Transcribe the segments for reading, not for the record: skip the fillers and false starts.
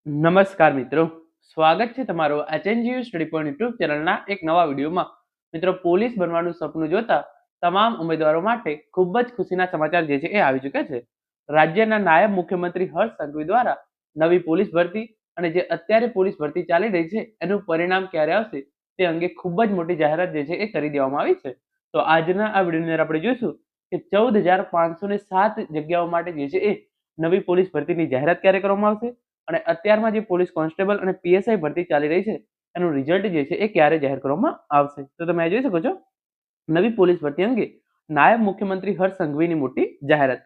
નમસ્કાર મિત્રો, સ્વાગત છે તમારો એચએનજીયુ સ્ટડી પોઈન્ટ યુટ્યુબ ચેનલના એક નવા વિડીયોમાં. મિત્રો, પોલીસ બનવાનું સપનું જોતા તમામ ઉમેદવારો માટે ખૂબ જ ખુશીના સમાચાર જે છે એ આવી ચૂક્યા છે. રાજ્યના નાયબ મુખ્યમંત્રી હર્ષ સંઘવી દ્વારા નવી પોલીસ ભરતી અને જે અત્યારે પોલીસ ભરતી ચાલી રહી છે એનું પરિણામ ક્યારે આવશે તે અંગે ખૂબ જ મોટી જાહેરાત જે છે એ કરી દેવામાં આવી છે. તો આજના આ વિડીયોની અંદર આપણે જોઈશું કે 14,507 જગ્યાઓ માટે જે છે એ નવી પોલીસ ભરતીની જાહેરાત ક્યારે કરવામાં આવશે અને અત્યારમાં જે પોલીસ કોન્સ્ટેબલ અને પીએસઆઈ ભરતી ચાલી રહી છે એનું રિઝલ્ટ જે છે એ ક્યારે જાહેર કરવામાં આવશે. તો તમે જોઈ શકો છો નવી પોલીસ ભરતી અંગે નાયબ મુખ્યમંત્રી હર્ષ સંઘવીની મોટી જાહેરાત.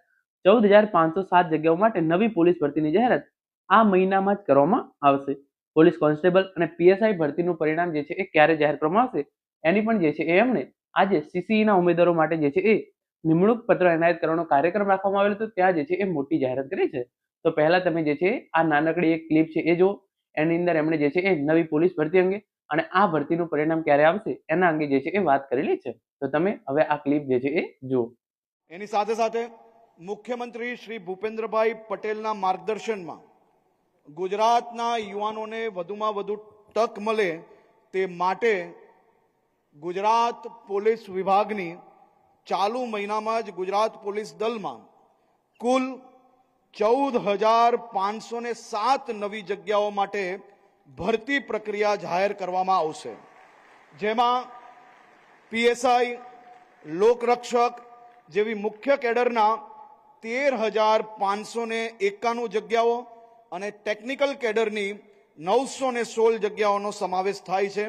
14,507 જગ્યાઓ માટે નવી પોલીસ ભરતીની જાહેરાત આ મહિનામાં જ કરવામાં આવશે. પોલીસ કોન્સ્ટેબલ અને પીએસઆઈ ભરતીનું પરિણામ જે છે એ ક્યારે જાહેર કરવામાં આવશે એની પણ જે છે એ એમણે આજે સીસીઈના ઉમેદવારો માટે જે છે એ નિમણૂક પત્ર એનાયત કરવાનો કાર્યક્રમ રાખવામાં આવેલો હતો, ત્યાં જે છે એ મોટી જાહેરાત કરી છે. તો પહેલા તમે જે છે આ નાનકડી એક ક્લિપ છે એ જો એની અંદર એમણે જે છે એ નવી પોલીસ ભરતી અંગે અને આ ભરતીનું પરિણામ ક્યારે આવશે એના અંગે જે છે એ વાત કરેલી છે. તો તમે હવે આ ક્લિપ જે છે એ જુઓ. એની સાથે સાથે મુખ્યમંત્રી શ્રી ભૂપેન્દ્રભાઈ પટેલના માર્ગદર્શનમાં ગુજરાતના યુવાનોને વધુમાં વધુ તક મળે તે માટે ગુજરાત પોલીસ વિભાગની ચાલુ મહિનામાં જ ગુજરાત પોલીસ દળમાં કુલ 14,507 નવી જગ્યાઓ માટે ભરતી પ્રક્રિયા જાહેર કરવામાં આવશે, જેમાં પીએસઆઈ, લોકરક્ષક જેવી મુખ્ય કેડરના 13,591 જગ્યાઓ અને ટેકનિકલ કેડરની 916 જગ્યાઓનો સમાવેશ થાય છે.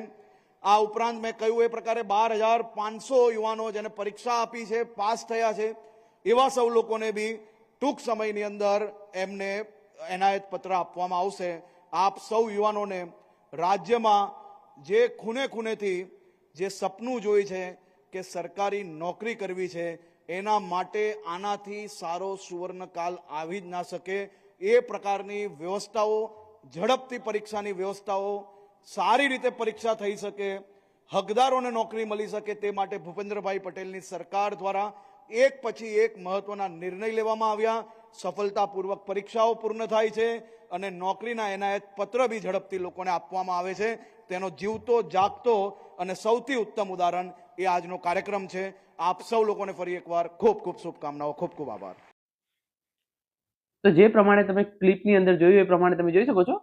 આ ઉપરાંત મેં કહ્યું એ પ્રકારે 12,500 યુવાનો જેને પરીક્ષા આપી છે, પાસ થયા છે, એવા સૌ લોકોને બી ટૂંક સમયની અંદર એમને એનાયત પત્ર આપવામાં આવશે. આપ સૌ યુવાનોને રાજ્યમાં જે ખૂણેથી જે સપનું જોઈ છે કે સરકારી નોકરી કરવી છે, એના માટે આનાથી સારો સુવર્ણકાલ આવી જ ના શકે. એ પ્રકારની વ્યવસ્થાઓ, ઝડપથી પરીક્ષાની વ્યવસ્થાઓ, સારી રીતે પરીક્ષા થઈ શકે, હકદારોને નોકરી મળી શકે તે માટે ભૂપેન્દ્રભાઈ પટેલની સરકાર દ્વારા એક પછી એક મહત્વના નિર્ણય લેવામાં આવ્યા. સફળતાપૂર્વક પરીક્ષાઓ પૂર્ણ થાય છે અને નોકરીના એનાયત પત્ર બી ઝડપથી લોકોને આપવામાં આવે છે. તેનો જીવતો જાગતો અને સૌથી ઉત્તમ ઉદાહરણ એ આજનો કાર્યક્રમ છે. આપ સૌ લોકોને ફરી એકવાર ખૂબ ખૂબ શુભકામનાઓ, ખૂબ ખૂબ આભાર. તો જે પ્રમાણે તમે ક્લિપની અંદર જોયું એ પ્રમાણે તમે જોઈ શકો છો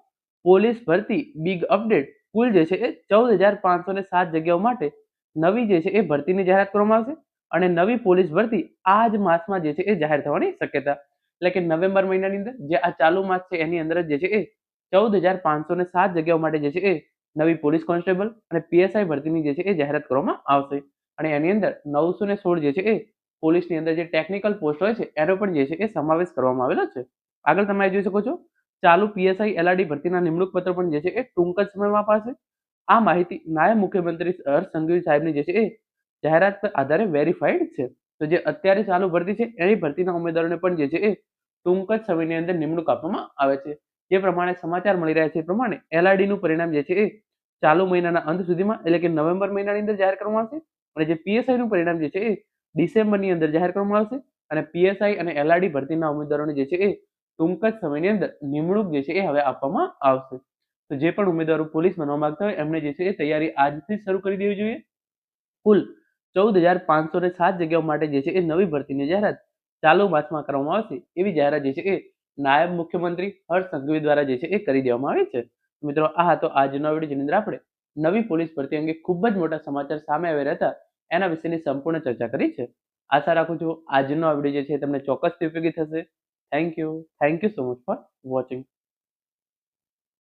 પોલીસ ભરતી બિગ અપડેટ. કુલ જે છે એ 14,507 જગ્યાઓ માટે નવી જે છે એ ભરતીની જાહેરાત કરવામાં આવશે અને નવી પોલીસ ભરતી આ જ માસમાં જે છે એ જાહેર થવાની શક્યતા, એટલે કે નવેમ્બર મહિનાની અંદર જે આ ચાલુ માસ છે એની અંદર જ જે છે એ 14,507 જગ્યાઓ માટે જે છે એ નવી પોલીસ કોન્સ્ટેબલ અને પીએસઆઈ ભરતીની જે છે એ જાહેરાત કરવામાં આવશે અને એની અંદર 916 જે છે એ પોલીસની અંદર જે ટેકનિકલ પોસ્ટ હોય છે એનો પણ જે છે એ સમાવેશ કરવામાં આવેલો છે. આગળ તમે જોઈ શકો છો ચાલુ પીએસઆઈ એલઆરડી ભરતીના નિમણૂક પત્ર પણ જે છે એ ટૂંક જ સમયમાં અપાશે. આ માહિતી નાયબ મુખ્યમંત્રી હર્ષ સંઘવી સાહેબની જે છે એ જાહેરાત પર આધારે વેરીફાઈડ છે. તો જે અત્યારે ચાલુ ભરતી છે એની ભરતીના ઉમેદવારોને પણ જે છે એ ટૂંક જ સમયની અંદર નિમણૂક આપવામાં આવે છે. જે પ્રમાણે સમાચાર મળી રહ્યા છે એ પ્રમાણે એલઆરડીનું પરિણામ જે છે એ ચાલુ મહિનાના અંત સુધીમાં, એટલે કે નવેમ્બર મહિનાની અંદર જાહેર કરવામાં આવશે અને જે પીએસઆઈનું પરિણામ જે છે એ ડિસેમ્બરની અંદર જાહેર કરવામાં આવશે અને પીએસઆઈ અને એલઆરડી ભરતીના ઉમેદવારોને જે છે એ ટૂંક જ સમયની અંદર નિમણૂક જે છે એ હવે આપવામાં આવશે. તો જે પણ ઉમેદવારો પોલીસ બનવા માંગતા હોય એમને જે છે એ તૈયારી આજથી શરૂ કરી દેવી જોઈએ. કુલ 14,507 જગ્યાઓ માટે જે છે એ નવી ભરતીની જાહેરાત ચાલુ માસમાં કરવામાં આવશે એવી જાહેરાત જે છે એ નાયબ મુખ્યમંત્રી હર્ષ સંઘવી દ્વારા જે છે એ કરી દેવામાં આવી છે. મિત્રો, આ હતો આજનો વિડીયો જેની અંદર આપણે નવી પોલીસ ભરતી અંગે ખૂબ જ મોટા સમાચાર સામે આવ્યા હતા એના વિશેની સંપૂર્ણ ચર્ચા કરી છે. આશા રાખું છું આજનો આ વિડીયો જે છે તમને ચોક્કસથી ઉપયોગી થશે. Thank you so much for watching.